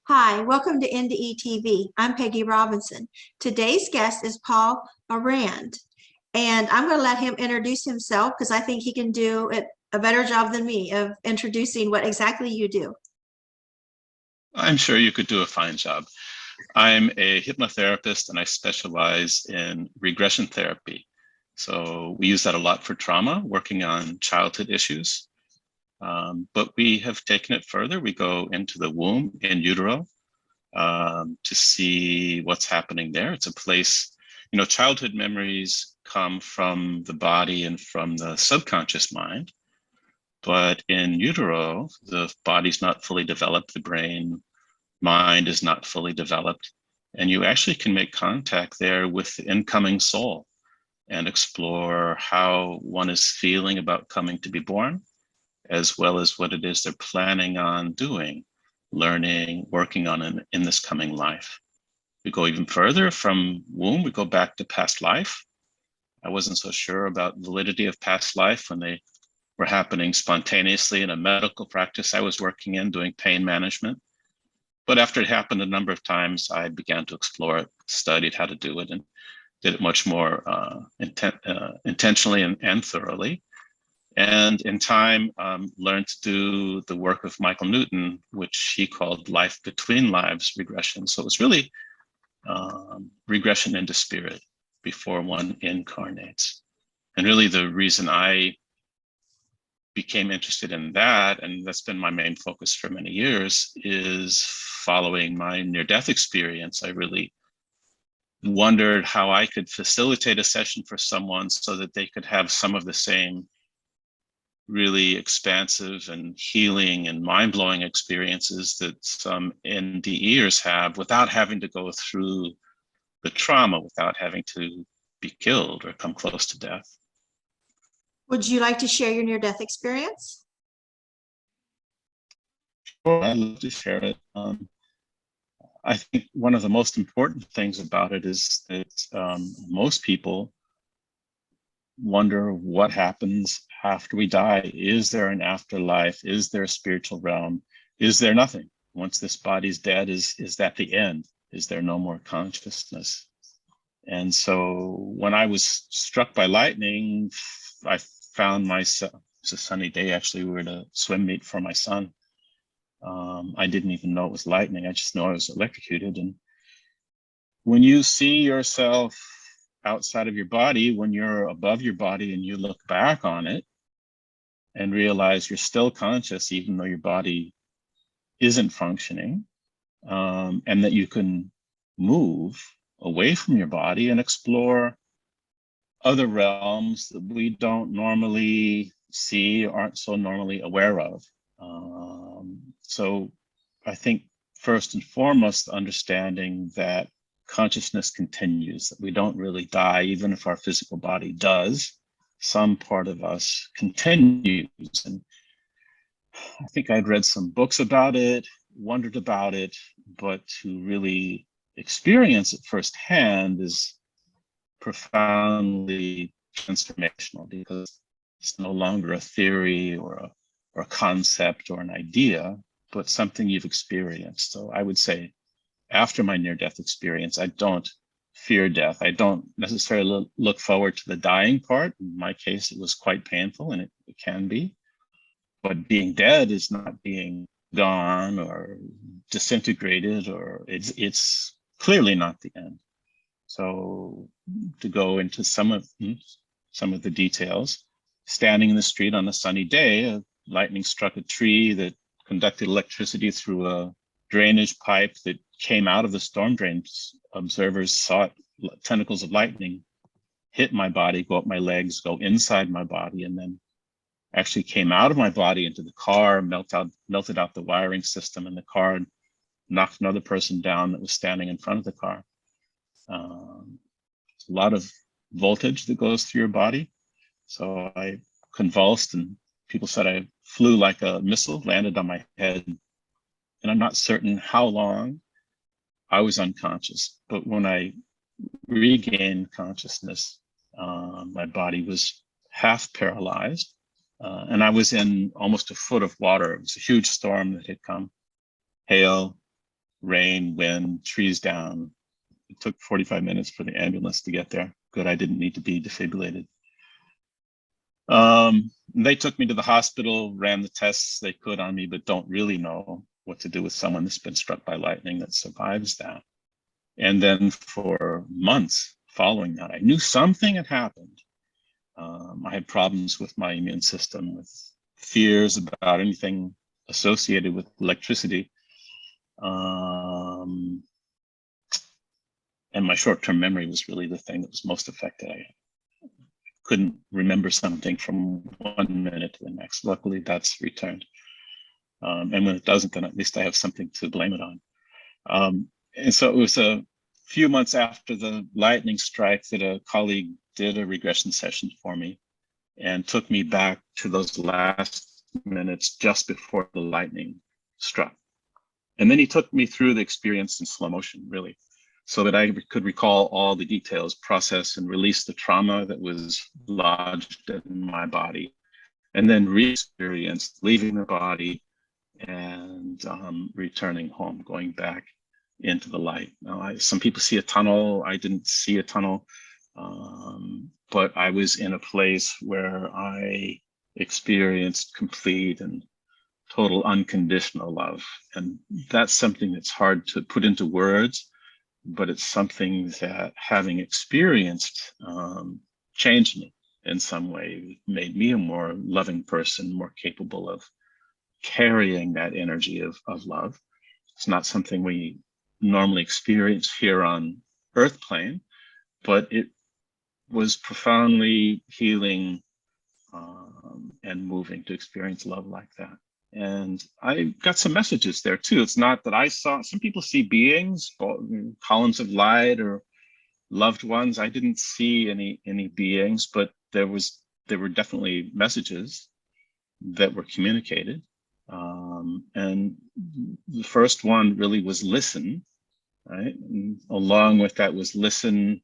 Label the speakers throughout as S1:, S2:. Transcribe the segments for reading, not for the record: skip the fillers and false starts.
S1: Hi, welcome to NDE TV. I'm Peggy Robinson. Today's guest is Paul Aurand, and I'm going to let him introduce himself because I think he can do a better job than me of introducing what exactly you do.
S2: I'm sure you could do a fine job. I'm a hypnotherapist and I specialize in regression therapy. So we use that a lot for trauma, working on childhood issues. But we have taken it further. We go into the womb in utero to see what's happening there. It's a place, childhood memories come from the body and from the subconscious mind. But in utero, the body's not fully developed, the mind is not fully developed. And you actually can make contact there with the incoming soul and explore how one is feeling about coming to be born, as well as what it is they're planning on doing, learning, working on in this coming life. We go even further from womb, we go back to past life. I wasn't so sure about validity of past life when they were happening spontaneously in a medical practice I was working in, doing pain management. But after it happened a number of times, I began to explore it, studied how to do it, and did it much more intentionally and thoroughly. And in time, learned to do the work of Michael Newton, which he called life between lives regression. So it was really regression into spirit before one incarnates. And really the reason I became interested in that, and that's been my main focus for many years, is following my near-death experience. I really wondered how I could facilitate a session for someone so that they could have some of the same really expansive and healing and mind-blowing experiences that some NDErs have without having to go through the trauma, without having to be killed or come close to death.
S1: Would you like to share your near-death experience?
S2: Sure, I'd love to share it. I think one of the most important things about it is that most people wonder what happens after we die. Is there an afterlife? Is there a spiritual realm? Is there nothing? Once this body's dead, is that the end? Is there no more consciousness? And so when I was struck by lightning, I found myself, it was a sunny day actually, we were at a swim meet for my son. I didn't even know it was lightning. I just know I was electrocuted. And when you see yourself outside of your body, when you're above your body and you look back on it and realize you're still conscious, even though your body isn't functioning, and that you can move away from your body and explore other realms that we don't normally see or aren't so normally aware of. So I think first and foremost, understanding that consciousness continues, that we don't really die, even if our physical body does. Some part of us continues. And I think I'd read some books about it, wondered about it, but to really experience it firsthand is profoundly transformational, because it's no longer a theory or a concept or an idea, but something you've experienced. So I would say after my near-death experience, I don't fear death. I don't necessarily look forward to the dying part. In my case, it was quite painful, and it can be. But being dead is not being gone or disintegrated, or it's clearly not the end. So to go into some of the details, standing in the street on a sunny day, lightning struck a tree that conducted electricity through a drainage pipe that came out of the storm drains. Observers saw tentacles of lightning hit my body, go up my legs, go inside my body, and then actually came out of my body into the car, melted out the wiring system in the car, and knocked another person down that was standing in front of the car. It's a lot of voltage that goes through your body. So I convulsed, and people said I flew like a missile, landed on my head. And I'm not certain how long I was unconscious, but when I regained consciousness, my body was half paralyzed, and I was in almost a foot of water. It was a huge storm that had come, hail, rain, wind, trees down. It took 45 minutes for the ambulance to get there. Good, I didn't need to be defibrillated. They took me to the hospital, ran the tests they could on me, but don't really know what to do with someone that's been struck by lightning that survives that. And then for months following that, I knew something had happened. I had problems with my immune system, with fears about anything associated with electricity. And my short-term memory was really the thing that was most affected. I couldn't remember something from one minute to the next. Luckily, that's returned. And when it doesn't, then at least I have something to blame it on. And so it was a few months after the lightning strike that a colleague did a regression session for me and took me back to those last minutes just before the lightning struck. And then he took me through the experience in slow motion, really, so that I could recall all the details, process and release the trauma that was lodged in my body, and then re-experience leaving the body and returning home, going back into the light. Now, some people see a tunnel. I didn't see a tunnel, but I was in a place where I experienced complete and total unconditional love. And that's something that's hard to put into words, but it's something that, having experienced, changed me in some way, made me a more loving person, more capable of carrying that energy of love. It's not something we normally experience here on Earth plane, but it was profoundly healing and moving to experience love like that. And I got some messages there too. It's not that I saw, some people see beings, columns of light or loved ones. I didn't see any beings, but there were definitely messages that were communicated. And the first one really was listen, right? And along with that was listen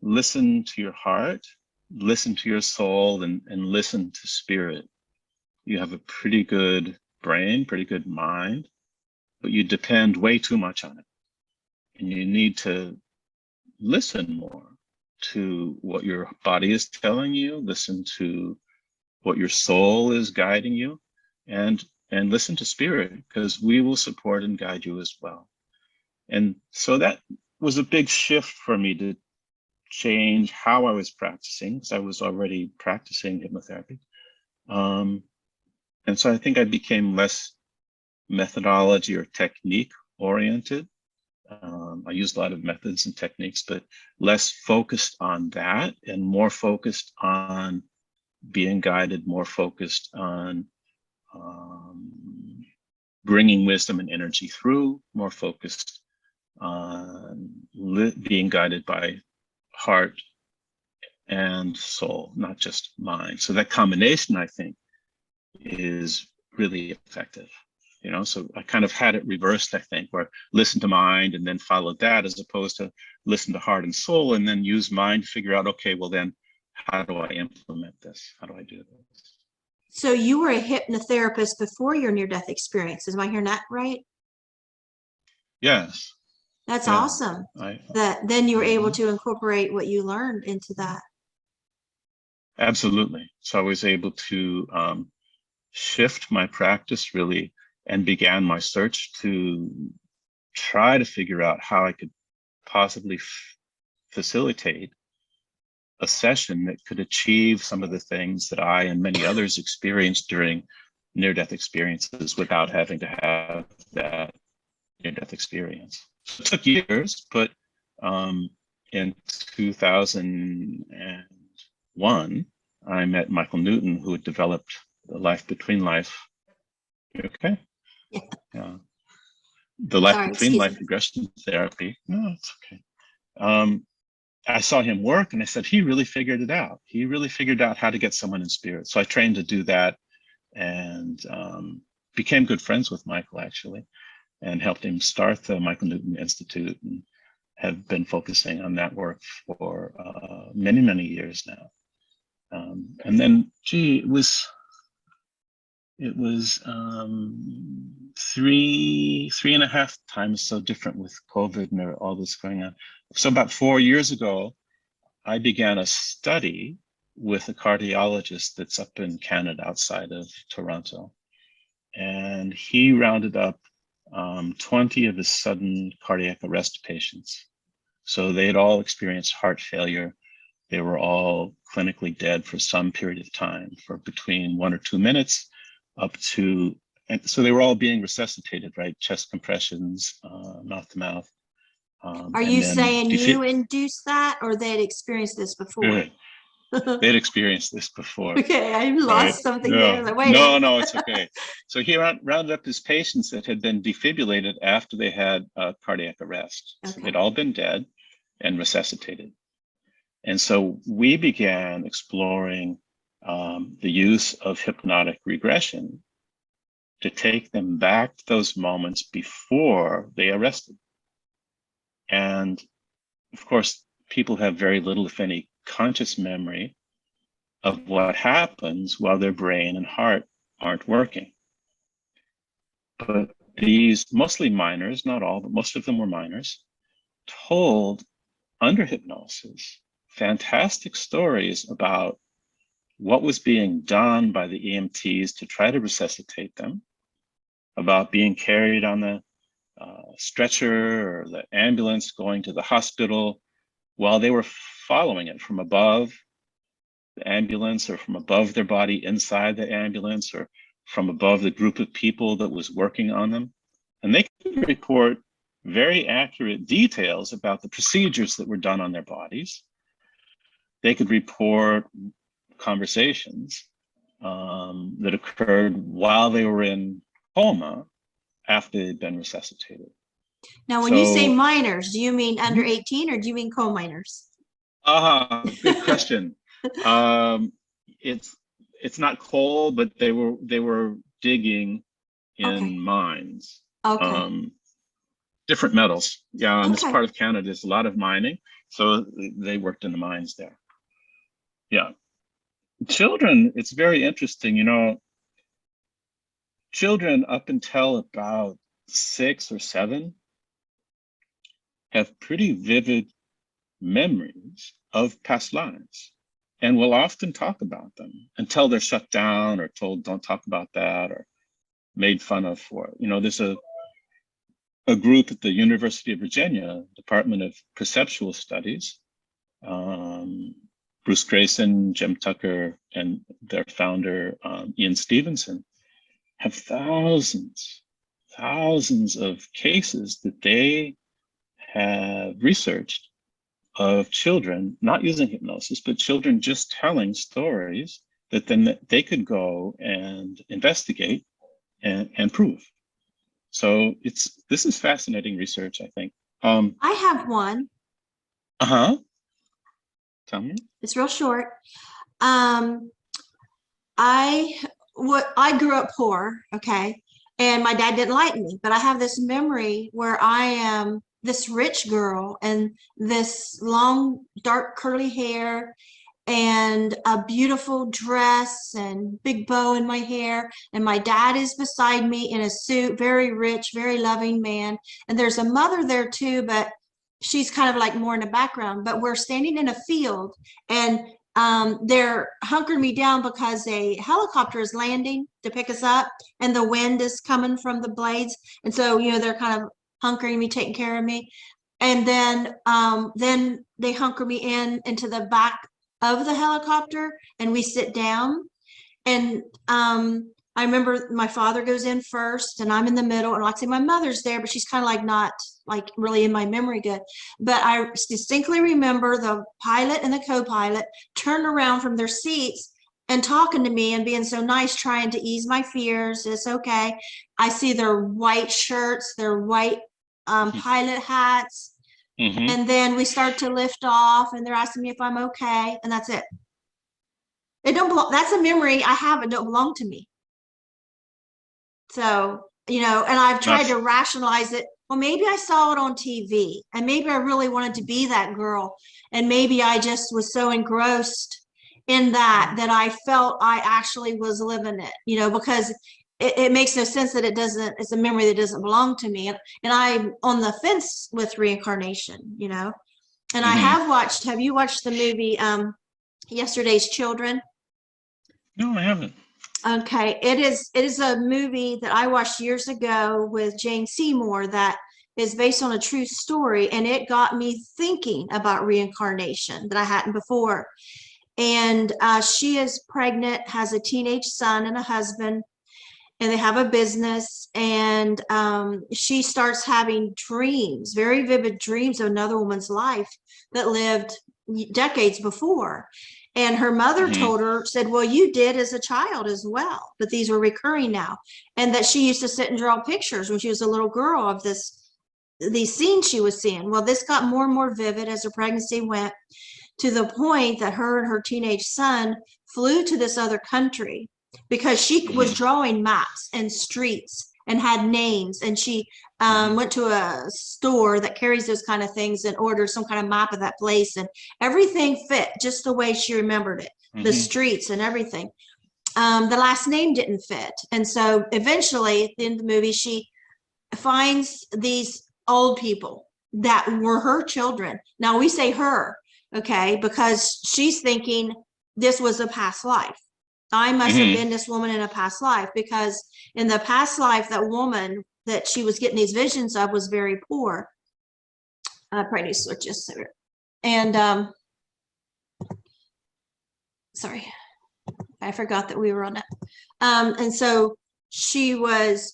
S2: to your heart, listen to your soul, and listen to spirit. You have a pretty good brain, pretty good mind, but you depend way too much on it. And you need to listen more to what your body is telling you, listen to what your soul is guiding you, and listen to spirit, because we will support and guide you as well. And so that was a big shift for me to change how I was practicing, because I was already practicing hypnotherapy. And so I think I became less methodology or technique oriented. I used a lot of methods and techniques, but less focused on that and more focused on being guided, more focused on bringing wisdom and energy through, more focused on being guided by heart and soul, not just mind. So that combination, I think, is really effective. You know, so I kind of had it reversed, I think, where listen to mind and then follow that, as opposed to listen to heart and soul and then use mind to figure out, okay, well then, how do I implement this? How do I do this?
S1: So you were a hypnotherapist before your near-death experience. Am I hearing that right?
S2: Yes.
S1: That's
S2: Yeah.
S1: awesome. That then you were able to incorporate what you learned into that.
S2: Absolutely. So I was able to shift my practice really, and began my search to try to figure out how I could possibly facilitate a session that could achieve some of the things that I and many others experienced during near-death experiences without having to have that near-death experience. So it took years, but in 2001, I met Michael Newton, who had developed the life between life. You okay?
S1: Yeah.
S2: Yeah. The life between life regression therapy. No, it's okay. I saw him work and I said, he really figured it out. He really figured out how to get someone in spirit. So I trained to do that and became good friends with Michael, actually, and helped him start the Michael Newton Institute, and have been focusing on that work for many, many years now. And then, gee, it was 3.5 times so different with COVID and all this going on. So about 4 years ago, I began a study with a cardiologist that's up in Canada outside of Toronto. And he rounded up 20 of his sudden cardiac arrest patients. So they had all experienced heart failure. They were all clinically dead for some period of time, for between 1 or 2 minutes up to, and so they were all being resuscitated, right? Chest compressions, mouth to mouth.
S1: Are you saying you induced that, or they'd experienced this before?
S2: They'd experienced this before.
S1: Okay, I lost something there. Like, wait.
S2: No, it's okay. So he rounded up his patients that had been defibrillated after they had cardiac arrest. Okay. So they'd all been dead and resuscitated. And so we began exploring the use of hypnotic regression to take them back to those moments before they arrested. And of course, people have very little, if any, conscious memory of what happens while their brain and heart aren't working. But these mostly minors, not all, but most of them were minors, told under hypnosis fantastic stories about what was being done by the EMTs to try to resuscitate them, about being carried on the stretcher or the ambulance going to the hospital while they were following it from above the ambulance or from above their body inside the ambulance or from above the group of people that was working on them. And they could report very accurate details about the procedures that were done on their bodies. They could report conversations that occurred while they were in coma after they'd been resuscitated.
S1: Now, when you say minors, do you mean under 18 or do you mean co-minors?
S2: Good question. It's not coal, but they were digging in mines. Okay. Different metals. Yeah, in this part of Canada, there's a lot of mining. So they worked in the mines there. Yeah. Children, it's very interesting, you know, children up until about 6 or 7 have pretty vivid memories of past lives and will often talk about them until they're shut down or told don't talk about that or made fun of for it. You know, there's a group at the University of Virginia, Department of Perceptual Studies, Bruce Grayson, Jim Tucker, and their founder, Ian Stevenson, have thousands of cases that they have researched of children, not using hypnosis, but children just telling stories that then they could go and investigate and prove. So this is fascinating research, I think.
S1: I have one.
S2: Tell me.
S1: It's real short. I grew up poor, okay, and my dad didn't like me, but I have this memory where I am this rich girl and this long, dark, curly hair and a beautiful dress and big bow in my hair. And my dad is beside me in a suit, very rich, very loving man. And there's a mother there too, but she's kind of like more in the background. But we're standing in a field and they're hunkering me down because a helicopter is landing to pick us up and the wind is coming from the blades. And so, you know, they're kind of hunkering me, taking care of me. And then they hunker me into the back of the helicopter and we sit down. And I remember my father goes in first and I'm in the middle, and like I say, my mother's there, but she's kind of like not like really in my memory good. But I distinctly remember the pilot and the co-pilot turned around from their seats and talking to me and being so nice, trying to ease my fears. It's okay. I see their white shirts, their white pilot hats. And then we start to lift off and they're asking me if I'm okay. And that's it. It don't belong. That's a memory I have. It don't belong to me. So, you know, and I've tried to rationalize it. Well, maybe I saw it on TV and maybe I really wanted to be that girl. And maybe I just was so engrossed in that I felt I actually was living it, because it makes no sense that it's a memory that doesn't belong to me. And I'm on the fence with reincarnation, and I have you watched the movie, Yesterday's Children?
S2: No, I haven't.
S1: Okay, it is a movie that I watched years ago with Jane Seymour that is based on a true story, and it got me thinking about reincarnation that I hadn't before. And she is pregnant, has a teenage son and a husband, and they have a business, and she starts having dreams, very vivid dreams of another woman's life that lived decades before. And her mother told her, said, well, you did as a child as well, but these were recurring now. And that she used to sit and draw pictures when she was a little girl of these scenes she was seeing. Well, this got more and more vivid as her pregnancy went, to the point that her and her teenage son flew to this other country because she was drawing maps and streets and had names. And she went to a store that carries those kind of things and ordered some kind of map of that place, and everything fit just the way she remembered it, the streets and everything. The last name didn't fit. And so eventually at the end of the movie, she finds these old people that were her children. Now we say her, okay, because she's thinking this was a past life. I must have been this woman in a past life, because in the past life, that woman that she was getting these visions of was very poor. Pretty switches. And sorry, I forgot that we were on it. And so she was,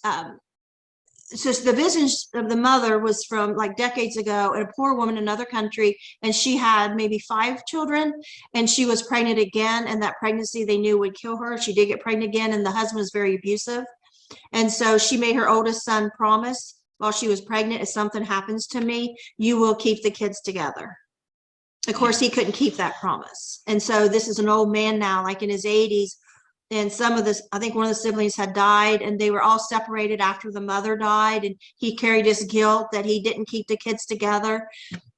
S1: so the visions of the mother was from like decades ago, and a poor woman in another country, and she had maybe 5 children, and she was pregnant again, and that pregnancy they knew would kill her. She did get pregnant again, and the husband was very abusive. And so she made her oldest son promise while she was pregnant, if something happens to me, you will keep the kids together. Of course, he couldn't keep that promise. And so this is an old man now, like in his 80s. And some of this, I think one of the siblings had died, and they were all separated after the mother died. And he carried his guilt that he didn't keep the kids together.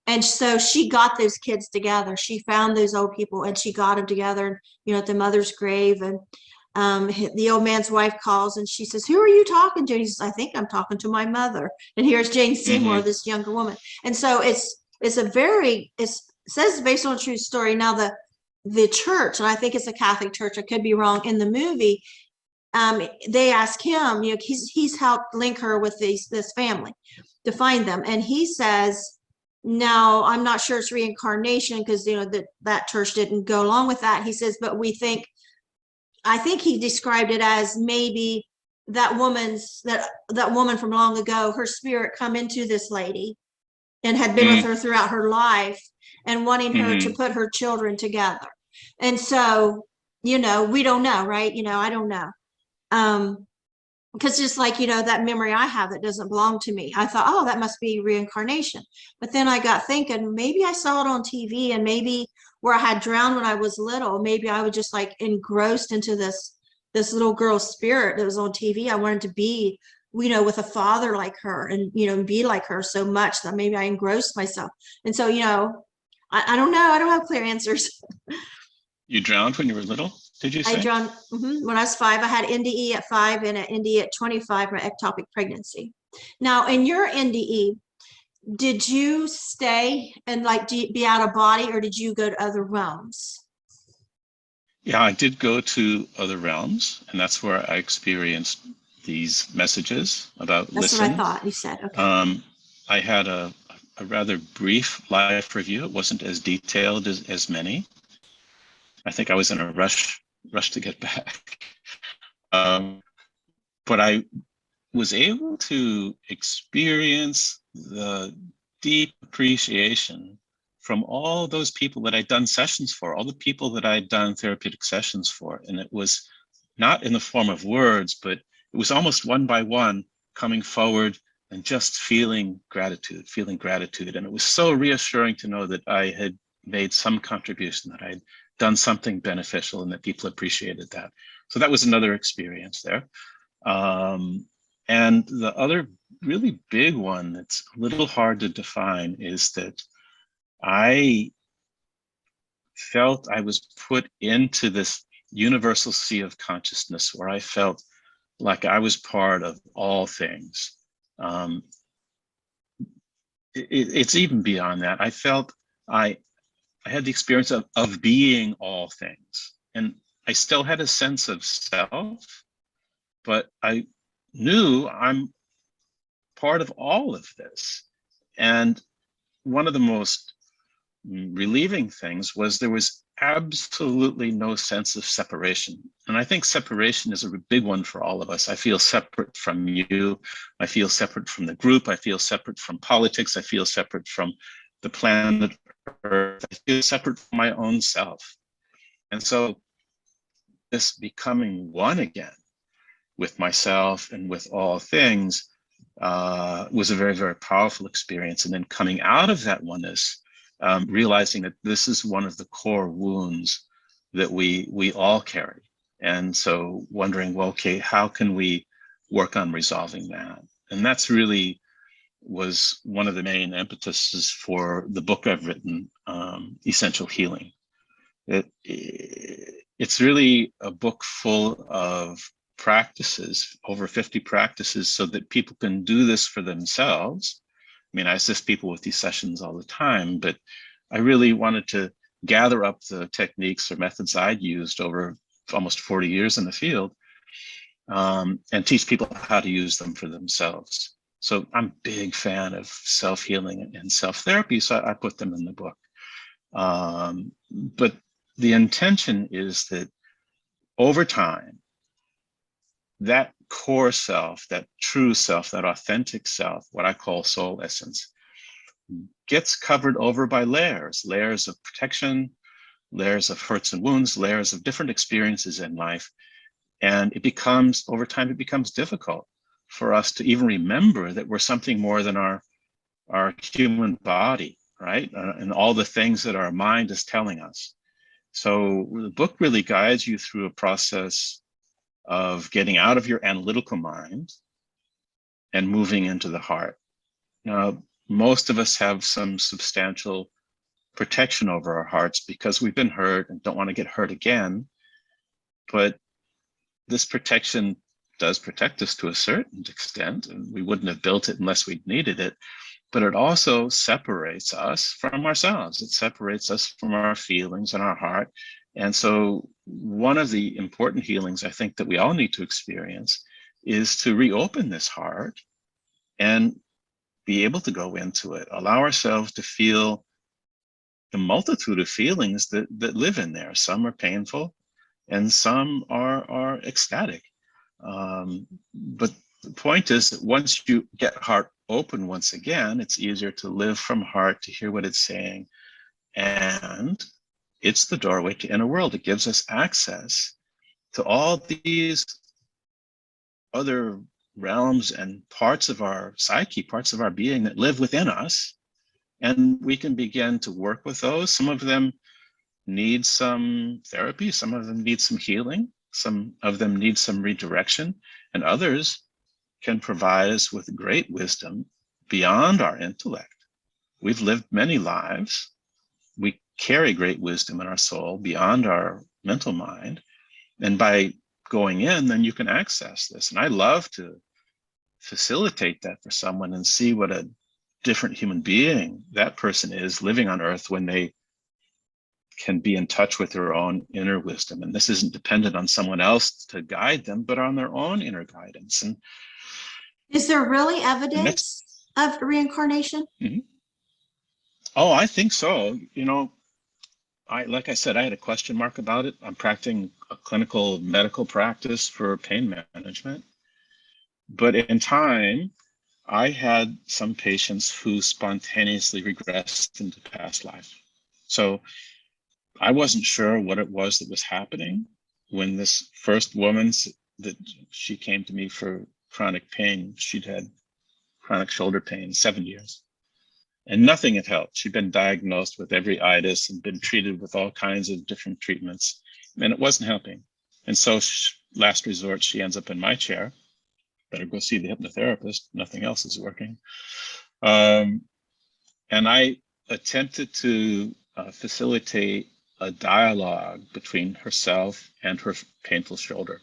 S1: And so she got those kids together. She found those old people and she got them together, at the mother's grave. And the old man's wife calls and she says, who are you talking to? And he says, I think I'm talking to my mother. And here's Jane Seymour, this younger woman. And so it says based on a true story. Now the church, and I think it's a Catholic church, I could be wrong, in the movie, they ask him, he's helped link her with this family to find them. And he says, no, I'm not sure it's reincarnation, because that church didn't go along with that. He says, but I think he described it as maybe that woman from long ago, her spirit come into this lady and had been with her throughout her life, and wanting her to put her children together. And so, we don't know, right? I don't know. Because just like, that memory I have that doesn't belong to me, I thought, oh, that must be reincarnation. But then I got thinking, maybe I saw it on TV, and maybe where I had drowned when I was little, maybe I was just like engrossed into this little girl's spirit that was on TV. I wanted to be, with a father like her, and, be like her so much that maybe I engrossed myself. And so, I don't know. I don't have clear answers.
S2: You drowned when you were little, did you say?
S1: I drowned when I was 5. I had NDE at 5 and an NDE at 25 for ectopic pregnancy. Now, in your NDE, did you stay and be out of body, or did you go to other realms?
S2: Yeah, I did go to other realms, and that's where I experienced these messages about
S1: That's
S2: listen.
S1: what I thought you said. Okay.
S2: I had a rather brief live review. It wasn't as detailed as many. I think I was in a rush to get back. But I was able to experience the deep appreciation from all those people that I'd done sessions for, all the people that I'd done therapeutic sessions for. And it was not in the form of words, but it was almost one by one coming forward and just feeling gratitude. And it was so reassuring to know that I had made some contribution, that I had done something beneficial, and that people appreciated that. So that was another experience there. And the other really big one that's a little hard to define is that I felt I was put into this universal sea of consciousness where I felt like I was part of all things. It's even beyond that. I felt I had the experience of being all things. And I still had a sense of self, but I knew I'm part of all of this. And one of the most relieving things was there was absolutely no sense of separation. And I think separation is a big one for all of us. I feel separate from you. I feel separate from the group. I feel separate from politics. I feel separate from the planet Earth. I feel separate from my own self. And so this becoming one again with myself and with all things was a very, very powerful experience. And then coming out of that oneness, realizing that this is one of the core wounds that we all carry. And so wondering, well, okay, how can we work on resolving that? And that's really was one of the main impetuses for the book I've written, Essential Healing. It's really a book full of practices, over 50 practices, so that people can do this for themselves. I mean, I assist people with these sessions all the time, but I really wanted to gather up the techniques or methods I'd used over almost 40 years in the field, and teach people how to use them for themselves. So I'm a big fan of self-healing and self-therapy, so I put them in the book. But the intention is that over time, that core self, that true self, that authentic self, what I call soul essence, gets covered over by layers of protection, layers of hurts and wounds, layers of different experiences in life. And it becomes, over time, it becomes difficult for us to even remember that we're something more than our human body, right? And all the things that our mind is telling us. So the book really guides you through a process of getting out of your analytical mind and moving into the heart. Now, most of us have some substantial protection over our hearts because we've been hurt and don't want to get hurt again. But this protection does protect us to a certain extent, and we wouldn't have built it unless we needed it. But it also separates us from ourselves. It separates us from our feelings and our heart. And so one of the important healings I think that we all need to experience is to reopen this heart and be able to go into it, allow ourselves to feel the multitude of feelings that live in there. Some are painful and some are ecstatic. But the point is that once you get heart open once again, it's easier to live from heart, to hear what it's saying. And it's the doorway to inner world. It gives us access to all these other realms and parts of our psyche, parts of our being that live within us. And we can begin to work with those. Some of them need some therapy. Some of them need some healing. Some of them need some redirection. And others can provide us with great wisdom beyond our intellect. We've lived many lives. We carry great wisdom in our soul beyond our mental mind. And by going in, then you can access this. And I love to facilitate that for someone and see what a different human being that person is living on earth when they can be in touch with their own inner wisdom. And this isn't dependent on someone else to guide them, but on their own inner guidance. And
S1: is there really evidence of reincarnation?
S2: Mm-hmm. Oh, I think so. You know, like I said, I had a question mark about it. I'm practicing a clinical medical practice for pain management. But in time, I had some patients who spontaneously regressed into past life. So I wasn't sure what it was that was happening when this first woman, that she came to me for chronic pain. She'd had chronic shoulder pain 7 years. And nothing had helped. She'd been diagnosed with every itis and been treated with all kinds of different treatments, and it wasn't helping. And so last resort, she ends up in my chair. Better go see the hypnotherapist. Nothing else is working. And I attempted to facilitate a dialogue between herself and her painful shoulder.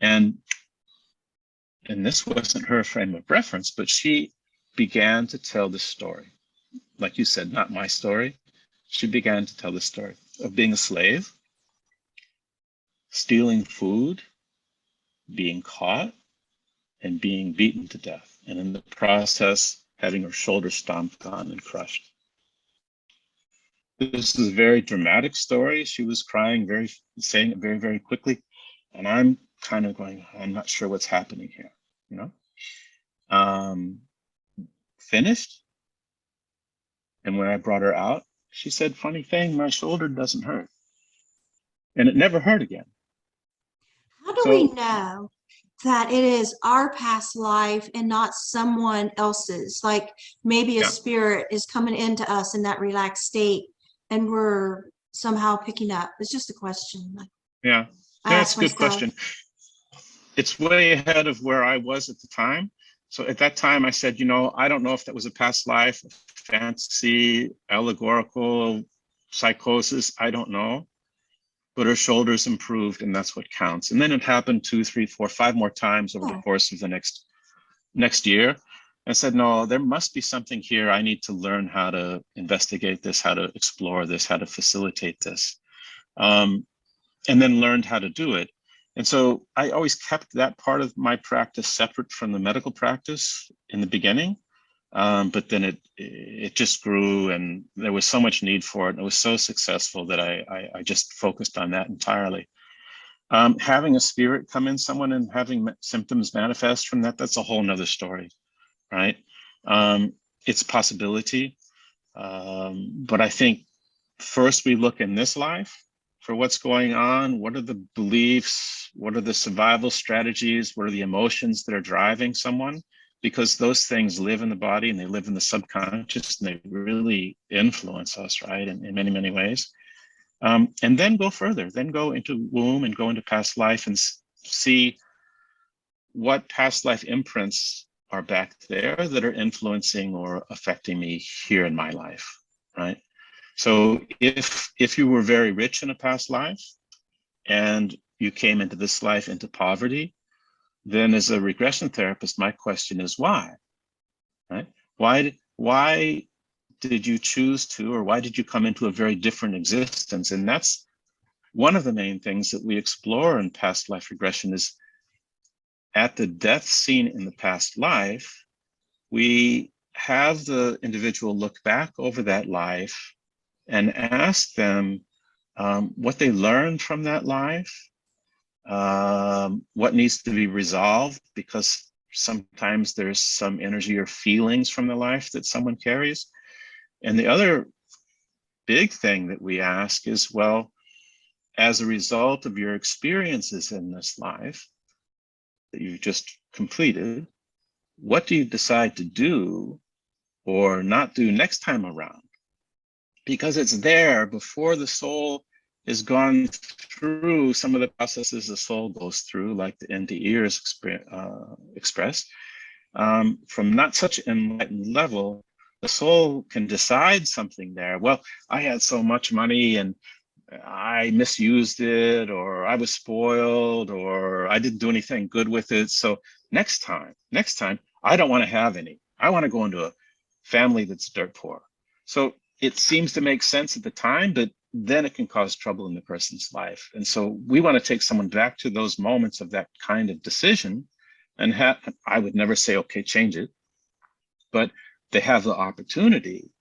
S2: And this wasn't her frame of reference, but she began to tell the story. Like you said, not my story. She began to tell the story of being a slave, stealing food, being caught, and being beaten to death. And in the process, having her shoulder stomped on and crushed. This is a very dramatic story. She was crying, saying it very, very quickly. And I'm kind of going, I'm not sure what's happening here, you know? Finished. And when I brought her out, she said, funny thing, my shoulder doesn't hurt. And it never hurt again.
S1: How do we know that it is our past life and not someone else's? Like maybe a spirit is coming into us in that relaxed state and we're somehow picking up. It's just a question.
S2: Yeah, that's a good question. It's way ahead of where I was at the time. So at that time I said, you know, I don't know if that was a past life, fantasy, allegorical, psychosis, I don't know. But her shoulders improved, and that's what counts. And then it happened 2, 3, 4, 5 more times over the course of the next year. I said, no, there must be something here. I need to learn how to investigate this, how to explore this, how to facilitate this. And then learned how to do it. And so I always kept that part of my practice separate from the medical practice in the beginning. But then it just grew, and there was so much need for it. And it was so successful that I just focused on that entirely. Having a spirit come in someone and having symptoms manifest from that, that's a whole nother story, right? It's a possibility. But I think first we look in this life for what's going on. What are the beliefs? What are the survival strategies? What are the emotions that are driving someone? Because those things live in the body and they live in the subconscious and they really influence us, right, in many, many ways. And then go further, then go into womb and go into past life and see what past life imprints are back there that are influencing or affecting me here in my life, right? So if you were very rich in a past life and you came into this life into poverty, then as a regression therapist, my question is why, right? Why did you choose to, or why did you come into a very different existence? And that's one of the main things that we explore in past life regression is at the death scene in the past life, we have the individual look back over that life and ask them what they learned from that life, what needs to be resolved, because sometimes there's some energy or feelings from the life that someone carries. And the other big thing that we ask is, well, as a result of your experiences in this life that you just completed, what do you decide to do or not do next time around? Because it's there before the soul is gone through some of the processes the soul goes through, like the NDErs expressed. From not such an enlightened level, the soul can decide something there. Well, I had so much money and I misused it, or I was spoiled, or I didn't do anything good with it. So next time, I don't want to have any. I want to go into a family that's dirt poor. So it seems to make sense at the time, but then it can cause trouble in the person's life. And so we want to take someone back to those moments of that kind of decision and I would never say, okay, change it, but they have the opportunity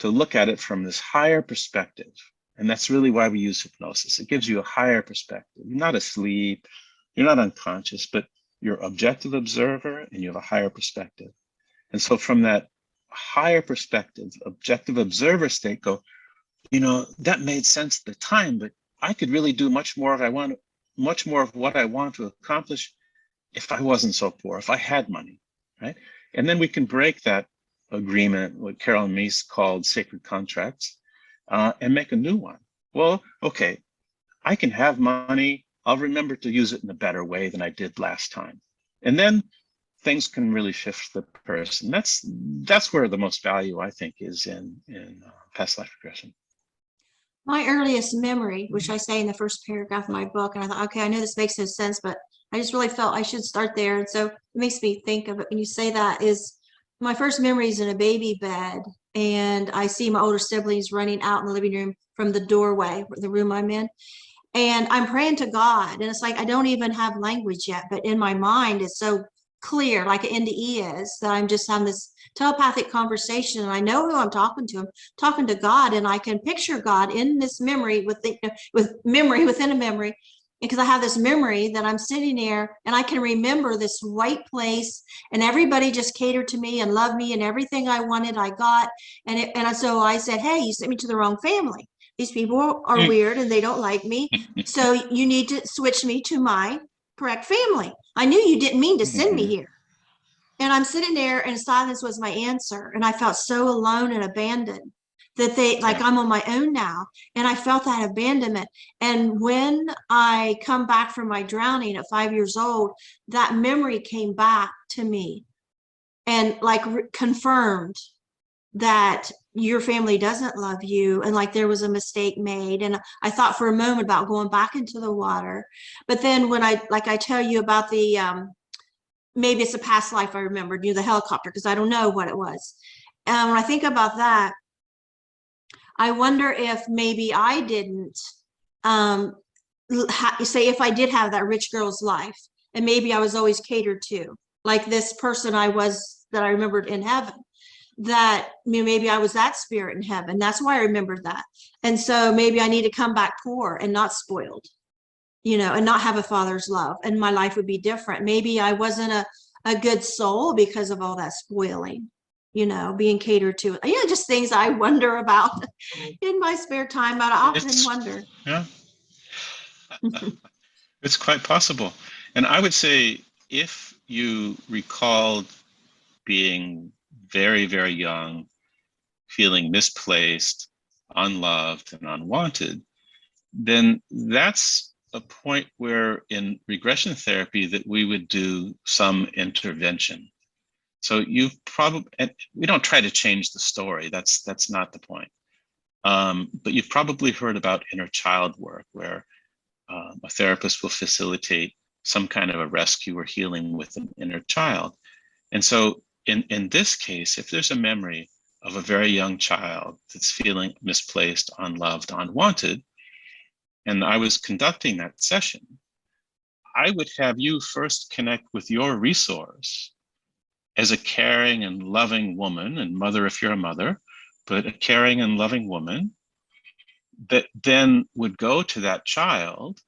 S2: to look at it from this higher perspective. And that's really why we use hypnosis. It gives you a higher perspective. You're not asleep, you're not unconscious, but you're objective observer and you have a higher perspective. And so from that higher perspective, objective observer state, go, you know, that made sense at the time, but I could really do much more of what I want to accomplish if I wasn't so poor, if I had money, right? And then we can break that agreement, what Carol Meese called sacred contracts, and make a new one. Well, okay, I can have money. I'll remember to use it in a better way than I did last time. And then things can really shift the person. That's where the most value, I think, is in past life regression.
S1: My earliest memory, which I say in the first paragraph of my book, and I thought, okay, I know this makes no sense, but I just really felt I should start there. And so it makes me think of it when you say that, is my first memory is in a baby bed, and I see my older siblings running out in the living room from the doorway, the room I'm in. And I'm praying to God, and it's like I don't even have language yet, but in my mind it's so clear, like an NDE is, that I'm just having this telepathic conversation, and I know who I'm talking to. I'm talking to God, and I can picture God in this memory with memory within a memory, because I have this memory that I'm sitting there and I can remember this white place, and everybody just catered to me and loved me, and everything I wanted I got. And so I said, hey, you sent me to the wrong family. These people are weird and they don't like me. So you need to switch me to my correct family. I knew you didn't mean to send me here. And I'm sitting there, and silence was my answer. And I felt so alone and abandoned that I'm on my own now. And I felt that abandonment. And when I come back from my drowning at 5 years old, that memory came back to me and confirmed that your family doesn't love you, and like there was a mistake made. And I thought for a moment about going back into the water. But then when I tell you about the maybe it's a past life I remembered, the helicopter, because I don't know what it was. And when I think about that, I wonder if maybe I didn't say, if I did have that rich girl's life, and maybe I was always catered to, like this person that I remembered in heaven, that maybe I was that spirit in heaven. That's why I remembered that. And so maybe I need to come back poor and not spoiled, and not have a father's love, and my life would be different. Maybe I wasn't a good soul because of all that spoiling, being catered to. Just things I wonder about in my spare time. I often wonder.
S2: Yeah, it's quite possible. And I would say, if you recalled being very, very young, feeling misplaced, unloved, and unwanted, then that's a point where in regression therapy that we would do some intervention. So you've probably, and we don't try to change the story, that's not the point. But you've probably heard about inner child work, where a therapist will facilitate some kind of a rescue or healing with an inner child. And so in this case, if there's a memory of a very young child that's feeling misplaced, unloved, unwanted, and I was conducting that session, I would have you first connect with your resource as a caring and loving woman, and mother if you're a mother, but a caring and loving woman that then would go to that child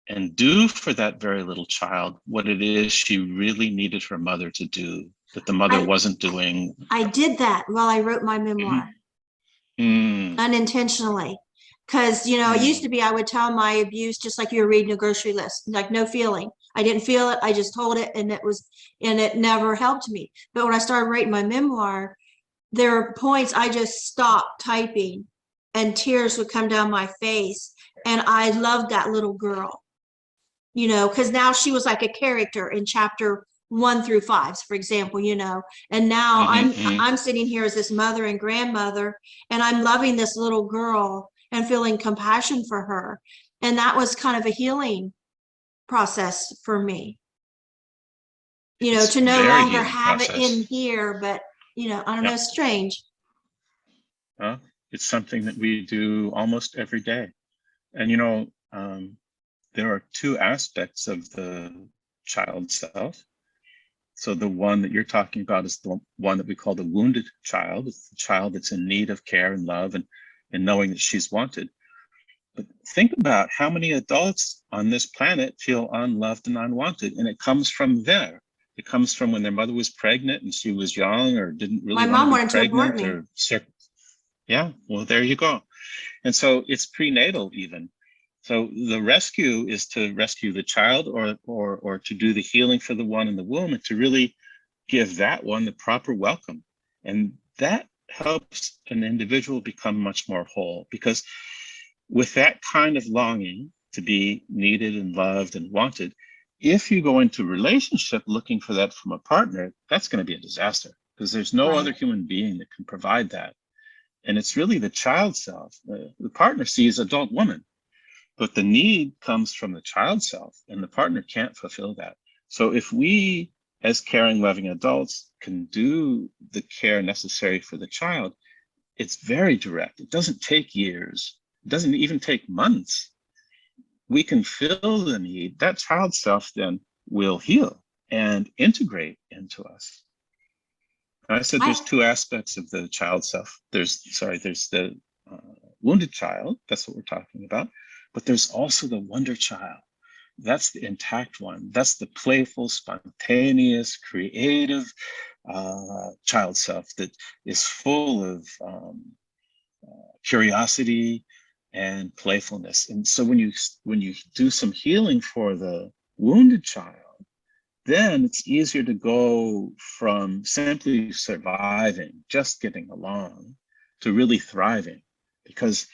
S2: and do for that very little child what it is she really needed her mother to do, that the mother wasn't doing.
S1: I did that while I wrote my memoir. Unintentionally. Because, it used to be I would tell my abuse just like you were reading a grocery list, like no feeling. I didn't feel it. I just told it, and it never helped me. But when I started writing my memoir, there are points I just stopped typing and tears would come down my face. And I loved that little girl, because now she was like a character in chapter 1 through 5, for example, and now I'm sitting here as this mother and grandmother, and I'm loving this little girl and feeling compassion for her. And that was kind of a healing process for me, to no longer have it in here, but I don't know, it's strange.
S2: It's something that we do almost every day. And there are two aspects of the child self. So the one that you're talking about is the one that we call the wounded child. It's the child that's in need of care and love, and knowing that she's wanted. But think about how many adults on this planet feel unloved and unwanted, and it comes from there. It comes from when their mother was pregnant and she was young, or didn't really
S1: My mom wanted to abort me.
S2: Yeah, well, there you go. And so it's prenatal even. So the rescue is to rescue the child, or to do the healing for the one in the womb, and to really give that one the proper welcome. And that helps an individual become much more whole, because with that kind of longing to be needed and loved and wanted, if you go into a relationship looking for that from a partner, that's going to be a disaster, because there's no other human being that can provide that. And it's really the child self. The partner sees adult woman, but the need comes from the child self, and the partner can't fulfill that. So if we, as caring, loving adults, can do the care necessary for the child, it's very direct. It doesn't take years. It doesn't even take months. We can fill the need. That child self then will heal and integrate into us. I said there's two aspects of the child self. There's the wounded child. That's what we're talking about. But there's also the wonder child. That's the intact one. That's the playful, spontaneous, creative child self that is full of curiosity and playfulness. And so when you do some healing for the wounded child, then it's easier to go from simply surviving, just getting along, to really thriving. Because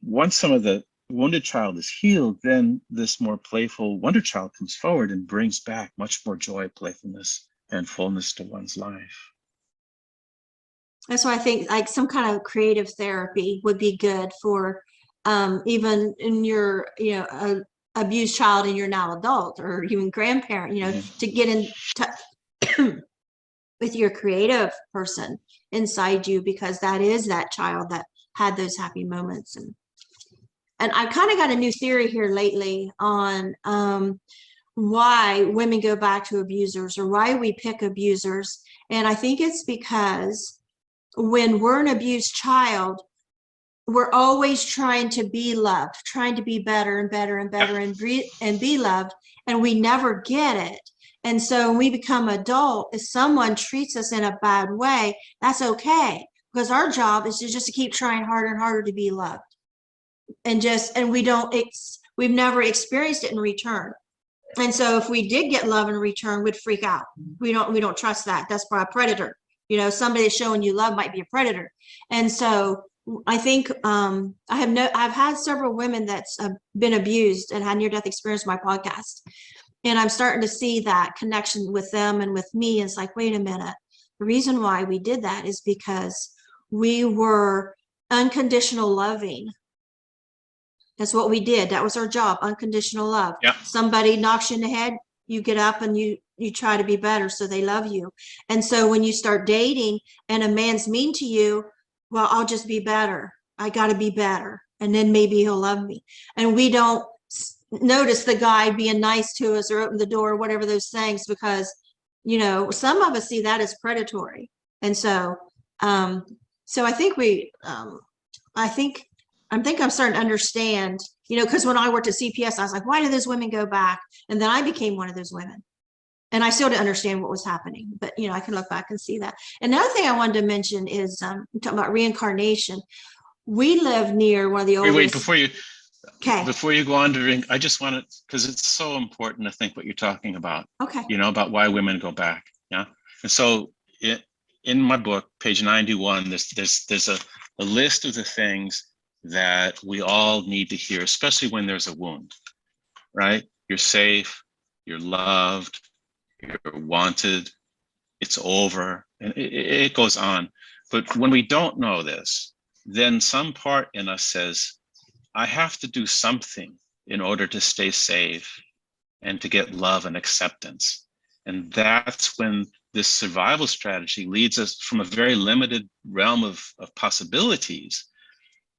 S2: once some of the wounded child is healed, then this more playful wonder child comes forward and brings back much more joy, playfulness, and fullness to one's life.
S1: That's why I think like some kind of creative therapy would be good for even in your, abused child and you're now adult, or even grandparent, to get in touch with your creative person inside you, because that is that child that had those happy moments. And I've kind of got a new theory here lately on why women go back to abusers, or why we pick abusers. And I think it's because when we're an abused child, we're always trying to be loved, trying to be better and better and better and be loved, and we never get it. And so when we become adult, if someone treats us in a bad way, that's okay, because our job is just to keep trying harder and harder to be loved. And we've never experienced it in return. And so if we did get love in return, we'd freak out. We don't trust that. That's probably a predator. Somebody that's showing you love might be a predator. And so I think I've had several women that's been abused and had near-death experience on my podcast. And I'm starting to see that connection with them and with me. It's like, wait a minute. The reason why we did that is because we were unconditional loving. That's what we did. That was our job, unconditional love.
S2: Yeah.
S1: Somebody knocks you in the head, you get up and you try to be better, so they love you. And so when you start dating and a man's mean to you, well, I'll just be better. I got to be better. And then maybe he'll love me. And we don't notice the guy being nice to us or open the door or whatever those things, because, some of us see that as predatory. And so, I think I'm starting to understand, because when I worked at CPS, I was like, why do those women go back? And then I became one of those women. And I still didn't understand what was happening, but I can look back and see that. Another thing I wanted to mention is talking about reincarnation. We live near one of the oldest.
S2: Wait, before you go on to I just want to, because it's so important to think what you're talking about.
S1: Okay.
S2: About why women go back. Yeah. And so in my book, page 91, there's a list of the things that we all need to hear, especially when there's a wound, right? You're safe, you're loved, you're wanted, it's over, and it goes on. But when we don't know this, then some part in us says, I have to do something in order to stay safe and to get love and acceptance. And that's when this survival strategy leads us from a very limited realm of possibilities.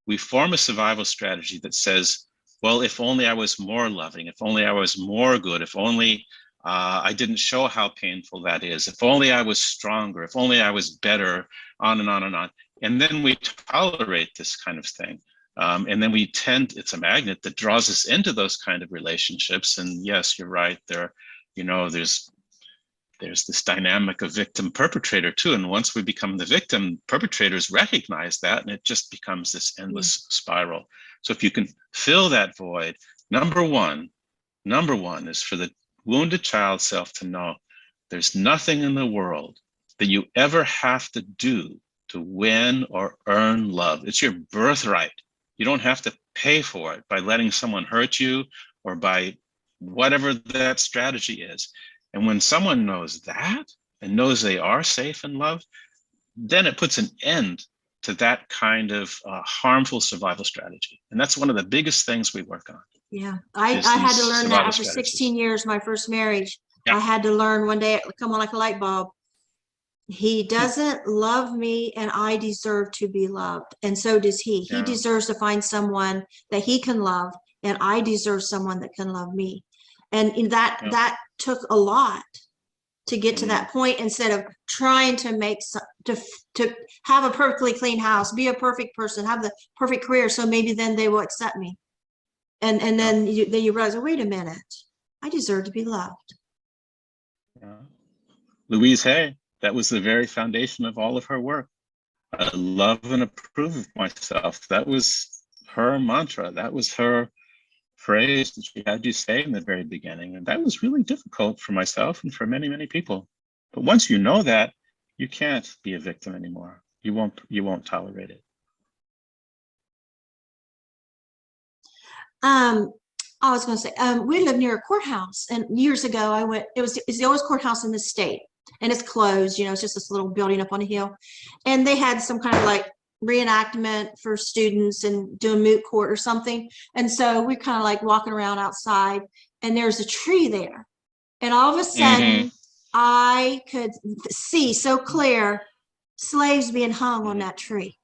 S2: We form a survival strategy that says, well, if only I was more loving, if only I was more good, if only I didn't show how painful that is, if only I was stronger, if only I was better, on and on and on. And then we tolerate this kind of thing. And then it's a magnet that draws us into those kind of relationships. And yes, you're right, there's this dynamic of victim perpetrator too. And once we become the victim, perpetrators recognize that, and it just becomes this endless spiral. So if you can fill that void, number one is for the wounded child self to know there's nothing in the world that you ever have to do to win or earn love. It's your birthright. You don't have to pay for it by letting someone hurt you or by whatever that strategy is. And when someone knows that and knows they are safe and loved, then it puts an end to that kind of harmful survival strategy. And that's one of the biggest things we work on.
S1: Yeah, I had to learn that after 16 years, my first marriage. Yeah. I had to learn one day, come on like a light bulb. He doesn't love me and I deserve to be loved. And so does he. He deserves to find someone that he can love, and I deserve someone that can love me. And in that took a lot to get to that point, instead of trying to make to have a perfectly clean house, be a perfect person, have the perfect career, so maybe then they will accept me. And then you realize, oh, wait a minute, I deserve to be loved.
S2: Louise Hay, that was the very foundation of all of her work. I love and approve of myself. That was her mantra. That was her phrase that she had you say in the very beginning. And that was really difficult for myself and for many, many people. But once you know that, you can't be a victim anymore. You won't tolerate it.
S1: I was going to say, we live near a courthouse, and years ago I went, it's the oldest courthouse in the state, and it's closed, you know, it's just this little building up on a hill. And they had some kind of like reenactment for students and doing moot court or something. And so we're kind of like walking around outside, and there's a tree there. And all of a sudden I could see so clear slaves being hung on that tree.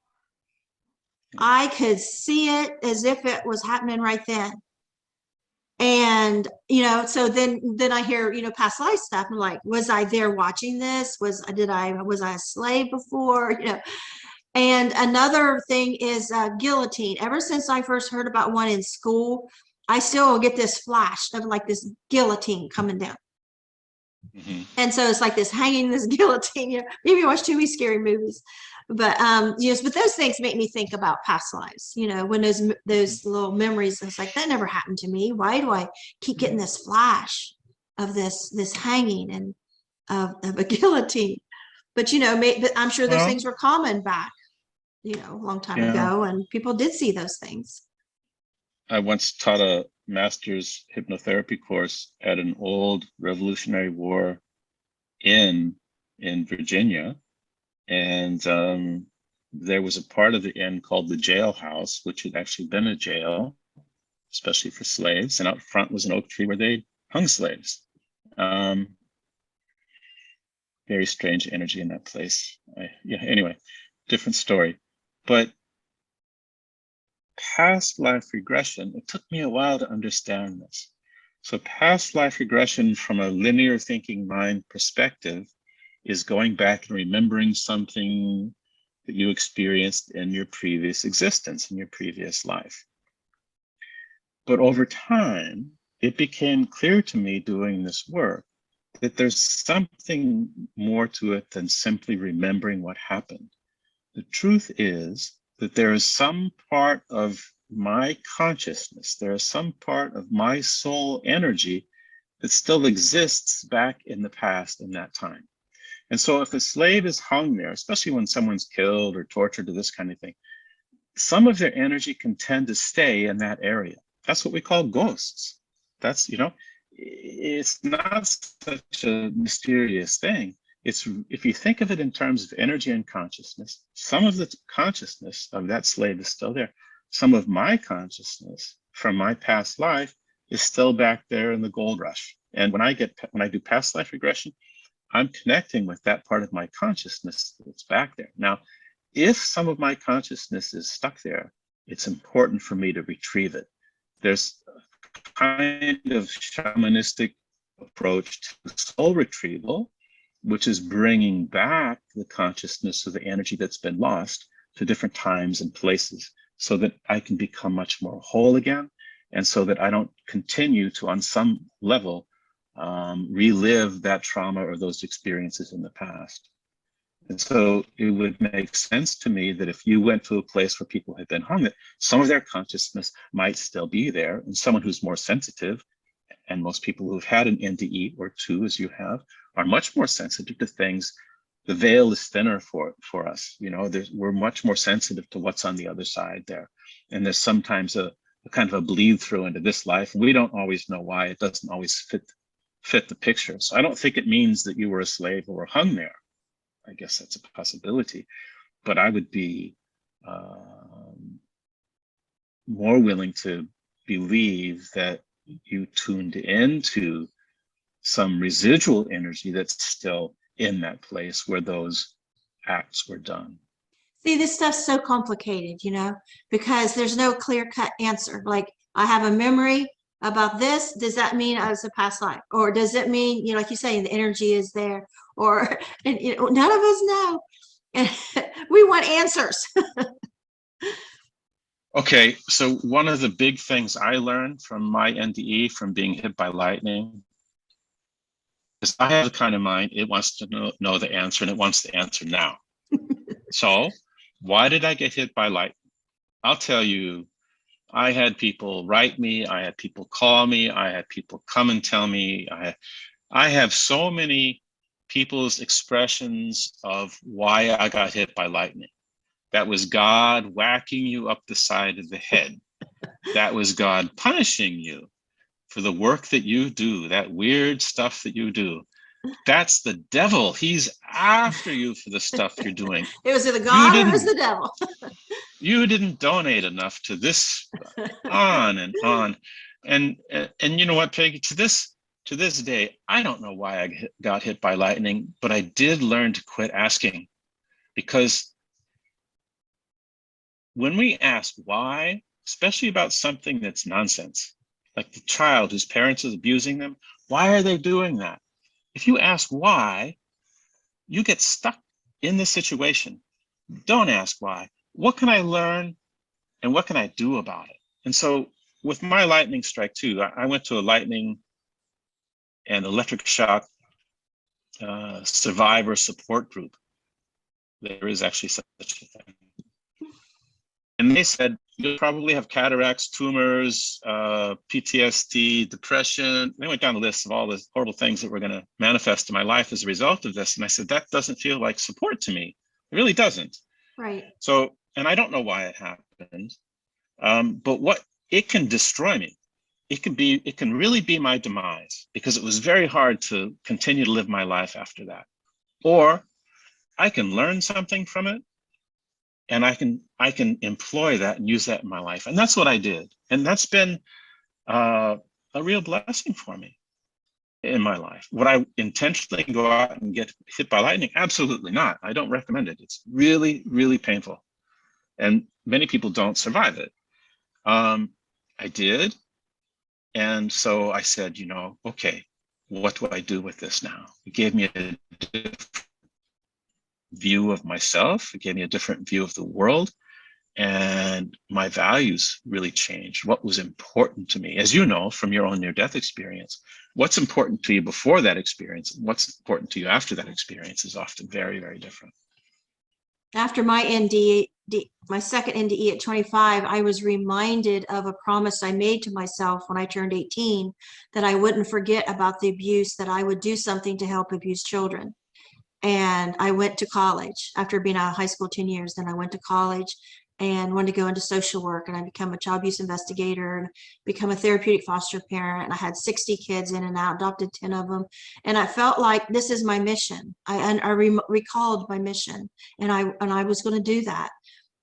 S1: I could see it as if it was happening right then. And, you know, so then I hear, you know, past life stuff. I'm like, was I there watching this? Was I a slave before? You know. And another thing is guillotine. Ever since I first heard about one in school, I still get this flash of like this guillotine coming down. And so it's like this hanging, this guillotine. You know, maybe watch too many scary movies, but yes, but those things make me think about past lives. You know, when those little memories, it's like, that never happened to me. Why do I keep getting this flash of this hanging and of a guillotine? But you know, but I'm sure those things were common back, you know, a long time ago, and people did see those things.
S2: I once taught a master's hypnotherapy course at an old Revolutionary War inn in Virginia. And there was a part of the inn called the jailhouse, which had actually been a jail, especially for slaves. And out front was an oak tree where they hung slaves. Very strange energy in that place. Anyway, different story. But past life regression, it took me a while to understand this. So past life regression from a linear thinking mind perspective is going back and remembering something that you experienced in your previous existence, in your previous life. But over time, it became clear to me doing this work that there's something more to it than simply remembering what happened. The truth is that there is some part of my consciousness, there is some part of my soul energy that still exists back in the past in that time. And so if a slave is hung there, especially when someone's killed or tortured or this kind of thing, some of their energy can tend to stay in that area. That's what we call ghosts. That's, you know, it's not such a mysterious thing. It's, if you think of it in terms of energy and consciousness, some of the consciousness of that slave is still there. Some of my consciousness from my past life is still back there in the gold rush. And when I do past life regression, I'm connecting with that part of my consciousness that's back there. Now, if some of my consciousness is stuck there, it's important for me to retrieve it. There's a kind of shamanistic approach to soul retrieval, which is bringing back the consciousness of the energy that's been lost to different times and places so that I can become much more whole again, and so that I don't continue to, on some level, relive that trauma or those experiences in the past. And so it would make sense to me that if you went to a place where people had been hung, that some of their consciousness might still be there, and someone who's more sensitive, and most people who've had an NDE or two, as you have, are much more sensitive to things. The veil is thinner for us. You know, we're much more sensitive to what's on the other side there. And there's sometimes a kind of a bleed through into this life. We don't always know why. It doesn't always fit the picture. So I don't think it means that you were a slave or hung there. I guess that's a possibility. But I would be more willing to believe that you tuned into some residual energy that's still in that place where those acts were done.
S1: See, this stuff's so complicated, because there's no clear-cut answer. Like, I have a memory about this. Does that mean I was a past life? Or does it mean, like you say, the energy is there? Or, and, none of us know. And we want answers.
S2: Okay, so one of the big things I learned from my NDE, from being hit by lightning, is I have the kind of mind, it wants to know the answer, and it wants the answer now. So why did I get hit by lightning? I'll tell you, I had people write me, I had people call me, I had people come and tell me. I have so many people's expressions of why I got hit by lightning. That was God whacking you up the side of the head. That was God punishing you for the work that you do, that weird stuff that you do. That's the devil. He's after you for the stuff you're doing.
S1: It was either God or it was the devil.
S2: You didn't donate enough to this, on and on. And you know what, Peggy, to this day, I don't know why I got hit by lightning, but I did learn to quit asking, because when we ask why, especially about something that's nonsense, like the child whose parents is abusing them, why are they doing that? If you ask why, you get stuck in the situation. Don't ask why. What can I learn and what can I do about it? And so with my lightning strike too, I went to a lightning and electric shock survivor support group. There is actually such a thing. And they said, you'll probably have cataracts, tumors, PTSD, depression. They went down the list of all the horrible things that were going to manifest in my life as a result of this. And I said, that doesn't feel like support to me. It really doesn't.
S1: Right.
S2: So, and I don't know why it happened, but what it can destroy me. It can really be my demise, because it was very hard to continue to live my life after that. Or I can learn something from it, and I can employ that and use that in my life. And that's what I did. And that's been a real blessing for me in my life. Would I intentionally go out and get hit by lightning? Absolutely not. I don't recommend it. It's really, really painful. And many people don't survive it. I did. And so I said, okay, what do I do with this now? It gave me a different view of myself. It gave me a different view of the world. And my values really changed. What was important to me, as you know, from your own near-death experience, what's important to you before that experience, and what's important to you after that experience is often very, very different.
S1: After my NDE, my second NDE at 25, I was reminded of a promise I made to myself when I turned 18, that I wouldn't forget about the abuse, that I would do something to help abused children. And I went to college after being out of high school 10 years. Then I went to college and wanted to go into social work, and I became a child abuse investigator and become a therapeutic foster parent. And I had 60 kids in and out, adopted 10 of them. And I felt like this is my mission. I recalled my mission, and I was going to do that.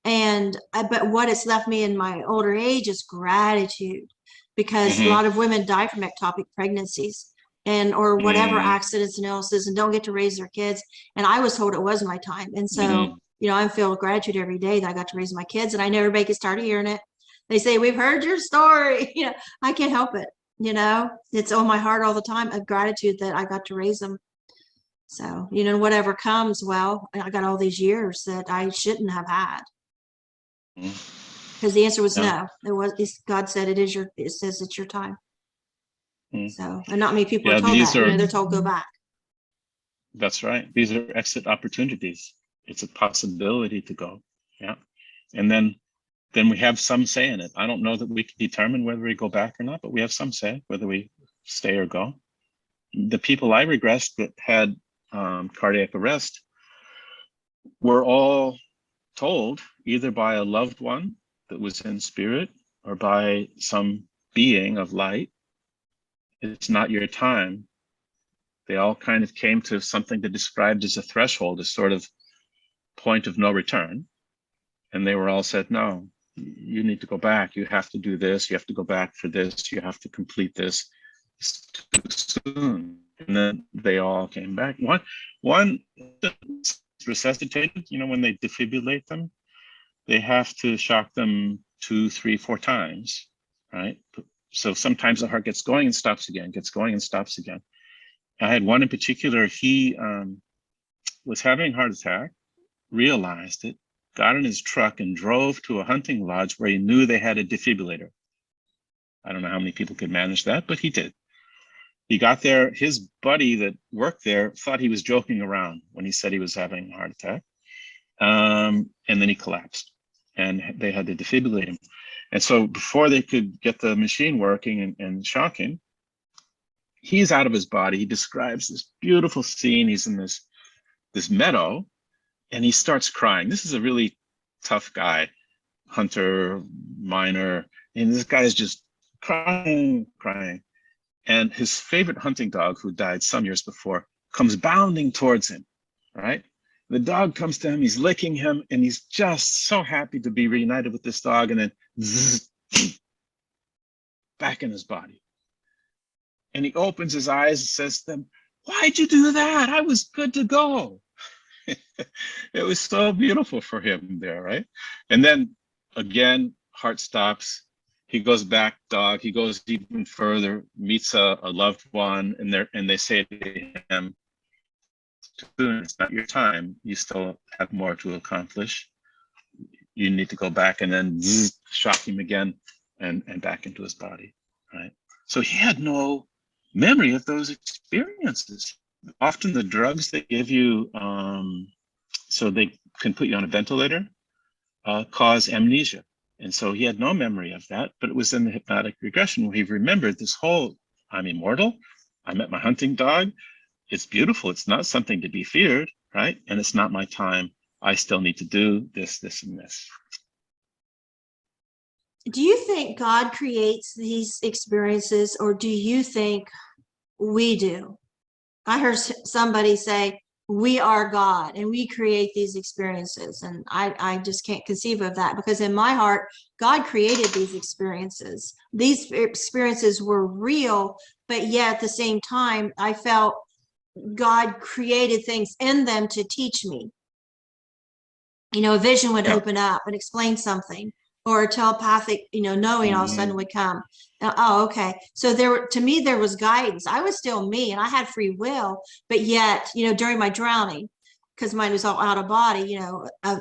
S1: But what it's left me in my older age is gratitude, because a lot of women die from ectopic pregnancies or whatever accidents and illnesses, and don't get to raise their kids. And I was told it was my time. And so, I feel gratitude every day that I got to raise my kids, and I know everybody gets tired of hearing it. They say, we've heard your story. I can't help it. It's on my heart all the time, of gratitude that I got to raise them. So, whatever comes, well, I got all these years that I shouldn't have had. Because the answer was no. God said it says it's your time. So, and not many people are told that. They're told go back.
S2: That's right. These are exit opportunities. It's a possibility to go. Yeah. And then we have some say in it. I don't know that we can determine whether we go back or not, but we have some say whether we stay or go. The people I regressed that had cardiac arrest were all told, either by a loved one that was in spirit or by some being of light, it's not your time. They all kind of came to something they described as a threshold, a sort of point of no return. And they were all said, no, you need to go back. You have to do this. You have to go back for this. You have to complete this. It's too soon. And then they all came back. One resuscitated, when they defibrillate them, they have to shock them 2, 3, 4 times, right? So sometimes the heart gets going and stops again, gets going and stops again. I had one in particular, he was having a heart attack, realized it, got in his truck and drove to a hunting lodge where he knew they had a defibrillator. I don't know how many people could manage that, but he did. He got there, his buddy that worked there thought he was joking around when he said he was having a heart attack. And then he collapsed and they had to defibrillate him. And so before they could get the machine working and shocking, he's out of his body. He describes this beautiful scene. He's in this meadow and he starts crying. This is a really tough guy, hunter, miner, and this guy is just crying. And his favorite hunting dog, who died some years before, comes bounding towards him, right? The dog comes to him, he's licking him, and he's just so happy to be reunited with this dog, and then zzz, back in his body. And he opens his eyes and says to them, "Why'd you do that? I was good to go." It was so beautiful for him there, right? And then again, heart stops. He goes back, dog. He goes even further, meets a loved one, and they say to him, "It's not your time. You still have more to accomplish. You need to go back," and then zzz, shock him again and back into his body, right? So he had no memory of those experiences. Often the drugs they give you, so they can put you on a ventilator, cause amnesia. And so he had no memory of that, but it was in the hypnotic regression where he remembered this whole, I'm immortal, I met my hunting dog, it's beautiful, it's not something to be feared, right? And it's not my time, I still need to do this, this, and this.
S1: Do you think God creates these experiences, or do you think we do? I heard somebody say, we are God and we create these experiences. And I just can't conceive of that, because in my heart, God created these experiences. These experiences were real, but yet at the same time, I felt God created things in them to teach me. A vision would open up and explain something, or a telepathic, knowing all of a sudden would come. Oh, okay. So to me, there was guidance. I was still me and I had free will, but yet, during my drowning, because mine was all out of body, a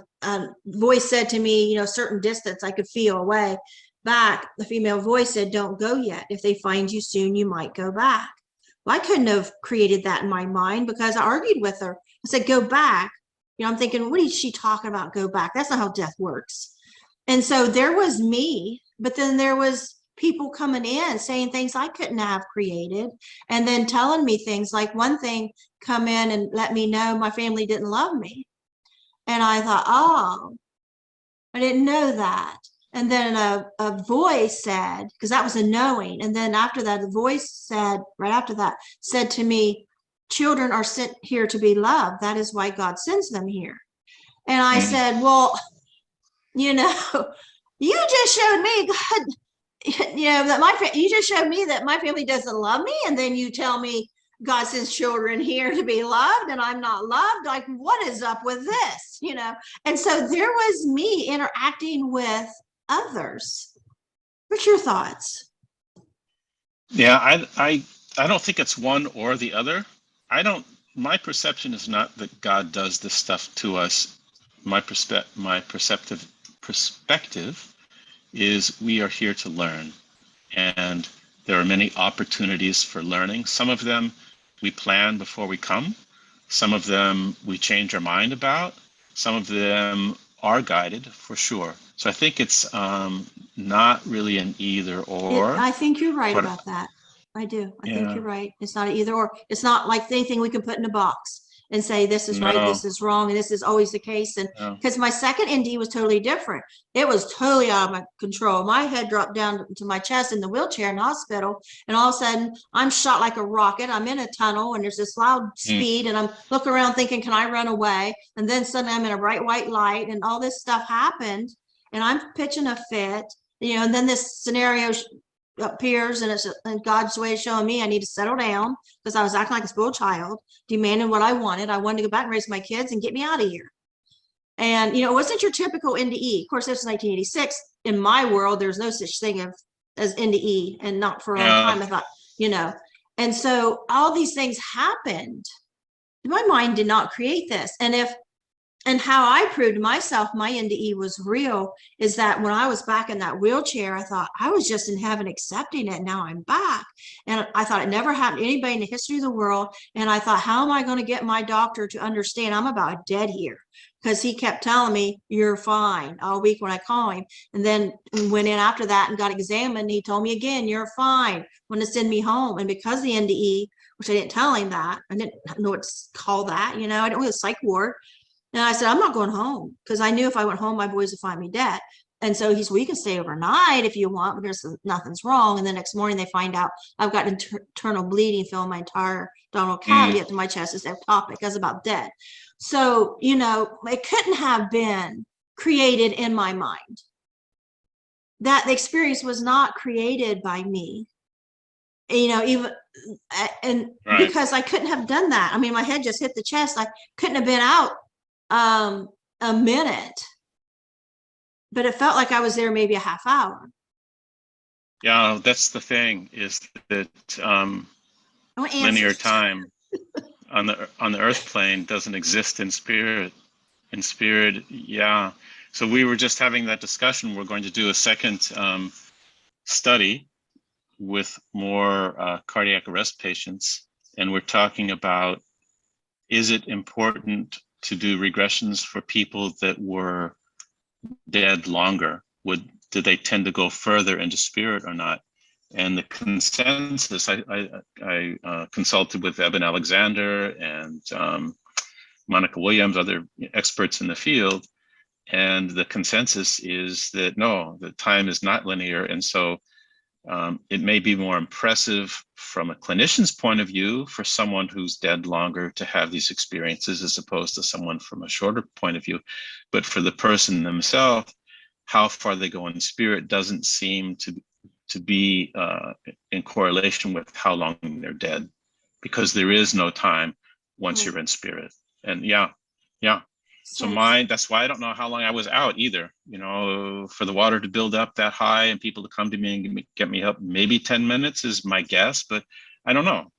S1: voice said to me, certain distance I could feel away back. The female voice said, "Don't go yet. If they find you soon, you might go back." Well, I couldn't have created that in my mind, because I argued with her. I said, "Go back." I'm thinking, what is she talking about? Go back. That's not how death works. And so there was me, but then there was people coming in saying things I couldn't have created, and then telling me things like, one thing come in and let me know my family didn't love me. And I thought, oh, I didn't know that. And then a voice said, because that was a knowing. And then after that, the voice said, right after that, said to me, "Children are sent here to be loved. That is why God sends them here." And I said, well, you just showed me, God, that you just showed me that my family doesn't love me. And then you tell me God sends children here to be loved and I'm not loved. Like, what is up with this? And so there was me interacting with others. What's your thoughts?
S2: Yeah, I don't think it's one or the other. My perception is not that God does this stuff to us. My perspective is we are here to learn, and there are many opportunities for learning. Some of them we plan before we come. Some of them we change our mind about. Some of them are guided, for sure. So I think it's not really an either or.
S1: I think you're right about that. I do. I think you're right. It's not an either or. It's not like anything we can put in a box. and say, this is right,
S2: No,
S1: this is wrong, and this is always the case. And
S2: no.
S1: because my second NDE was totally different. It was totally out of my control. My head dropped down to my chest in the wheelchair in the hospital. And all of a sudden I'm shot like a rocket. I'm in a tunnel and there's this loud speed and I'm looking around thinking, can I run away? And then suddenly I'm in a bright white light and all this stuff happened and I'm pitching a fit, you know, and then this scenario appears and God's way of showing me I need to settle down because I was acting like a spoiled child, demanding what I wanted. I wanted to go back and raise my kids and get me out of here. And, you know, it wasn't your typical NDE. Of course, this was 1986. In my world, there's no such thing as NDE, and not for a long time. I thought, you know, and so all these things happened. My mind did not create this. And how I proved to myself my NDE was real is that when I was back in that wheelchair, I thought I was just in heaven accepting it. Now I'm back. And I thought it never happened to anybody in the history of the world. And I thought, how am I going to get my doctor to understand I'm about dead here? Because he kept telling me, you're fine, all week when I call him. And then went in after that and got examined. He told me again, you're fine, when to send me home. And because the NDE, which I didn't tell him that, I didn't know what to call that, you know, I don't know the psych ward. And I said, I'm not going home, because I knew if I went home, my boys would find me dead. And so he's, well, you can stay overnight if you want, but there's nothing's wrong. And the next morning they find out I've got internal bleeding filling my entire abdominal cavity up to my chest. Is ectopic. I was about dead. So, you know, it couldn't have been created in my mind. That the experience was not created by me, you know, even, and because I couldn't have done that. I mean, my head just hit the chest. I couldn't have been out a minute, but it felt like I was there maybe a half hour.
S2: Yeah, that's the thing, is that linear time on the earth plane doesn't exist in spirit. In spirit, yeah. So we were just having that discussion. We're going to do a second study with more cardiac arrest patients, and we're talking about, is it important to do regressions for people that were dead longer? Did they tend to go further into spirit or not? And the consensus, I consulted with Eben Alexander and Monica Williams, other experts in the field, and the consensus is that no, the time is not linear. And so it may be more impressive from a clinician's point of view for someone who's dead longer to have these experiences as opposed to someone from a shorter point of view. But for the person themselves, how far they go in spirit doesn't seem to be in correlation with how long they're dead, because there is no time once you're in spirit. And yeah. So that's why I don't know how long I was out either, you know, for the water to build up that high and people to come to me and get me up. Maybe 10 minutes is my guess, but I don't know.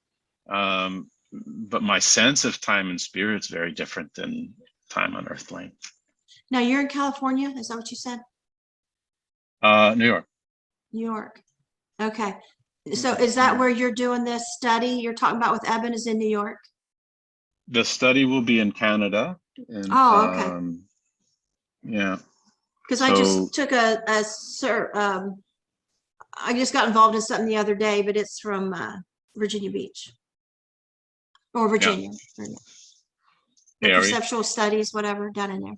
S2: But my sense of time in spirit is very different than time on earth plane.
S1: Now you're in California, is that what you said?
S2: New York.
S1: New York. Okay. So is that where you're doing this study you're talking about with Eben, is in New York?
S2: The study will be in Canada. And,
S1: okay.
S2: Yeah.
S1: Because I just took I just got involved in something the other day, but it's from Virginia Beach or Virginia. The perceptual studies, whatever, done in there.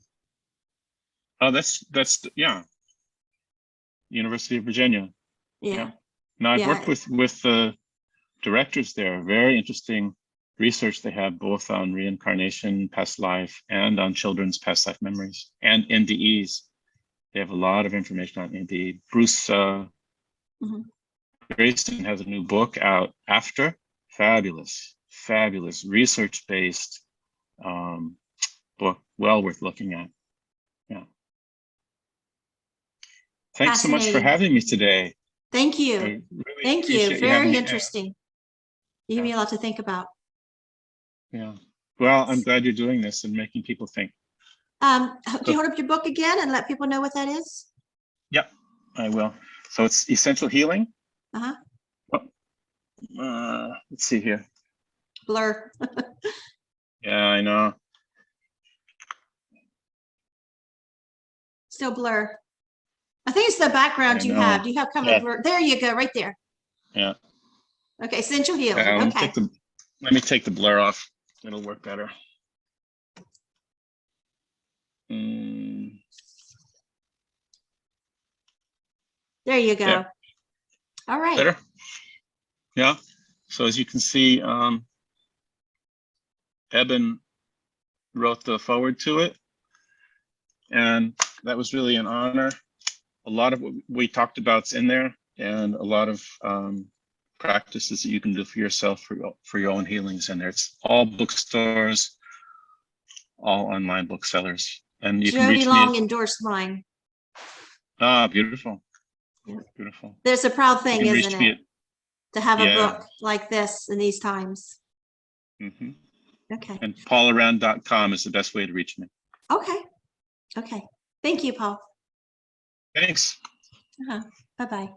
S2: Oh, that's University of Virginia. Yeah. Now I've worked with the directors there. Very interesting research they have, both on reincarnation, past life, and on children's past life memories, and NDEs. They have a lot of information on NDE. Bruce Grayson has a new book out, After. Fabulous research-based book, well worth looking at. Yeah. Thanks so much for having me today.
S1: Thank you. Really Thank you. Very interesting. You give me a lot to think about.
S2: Yeah. Well, I'm glad you're doing this and making people think.
S1: Can you hold up your book again and let people know what that is?
S2: Yep, I will. So it's Essential Healing. Let's see here.
S1: Blur.
S2: Yeah, I know.
S1: Still blur. I think it's the background you have. Do you have kind of blur? There you go, right there.
S2: Yeah.
S1: Okay, Essential Healing. Okay.
S2: Let me take the blur off. It'll work better.
S1: There you go.
S2: Yeah.
S1: All right.
S2: Better? Yeah. So as you can see, Eben wrote the foreword to it, and that was really an honor. A lot of what we talked about's in there, and a lot of practices that you can do for yourself for your own healings in there. It's all bookstores, all online booksellers, and you can
S1: Jody
S2: reach
S1: Long
S2: me.
S1: endorsed mine.
S2: Ah, beautiful,
S1: Yeah.
S2: beautiful.
S1: There's a proud
S2: You
S1: thing,
S2: can
S1: isn't
S2: reach me
S1: it, to have a
S2: yeah.
S1: book like this in these times?
S2: Mm-hmm.
S1: Okay.
S2: And paulaurand.com is the best way to reach me.
S1: Okay. Okay. Thank you, Paul.
S2: Thanks.
S1: Bye-bye.